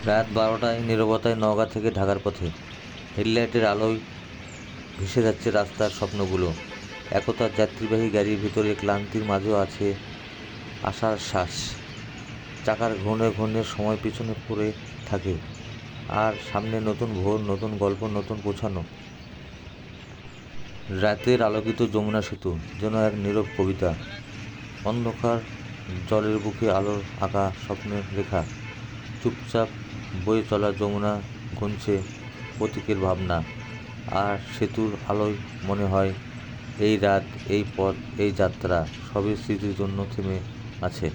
রাত 12টায় নীরবতায় নওগাঁ থেকে ঢাকার পথে হেডলাইটের আলোয় ভেসে যাচ্ছে রাস্তার স্বপ্নগুলো। একতার যাত্রীবাহী গাড়ির ভিতরে ক্লান্তির মাঝেও আছে আশার শ্বাস। চাকার ঘূর্ণে ঘূর্ণে সময় পিছনে পড়ে থাকে, আর সামনে নতুন ভোর, নতুন গল্প, নতুন পৌঁছানো। রাতের আলোকিত যমুনা সেতু যেন এক নীরব কবিতা। অন্ধকার জলের বুকে আলোর আঁকা স্বপ্নের রেখা। চুপচাপ বয়ে চলা যমুনা গুনছে প্রতীকের ভাবনা, আর সেতুর আলোয় মনে হয় এই রাত, এই পথ, এই যাত্রা সবই স্মৃতির জন্য থেমে আছে।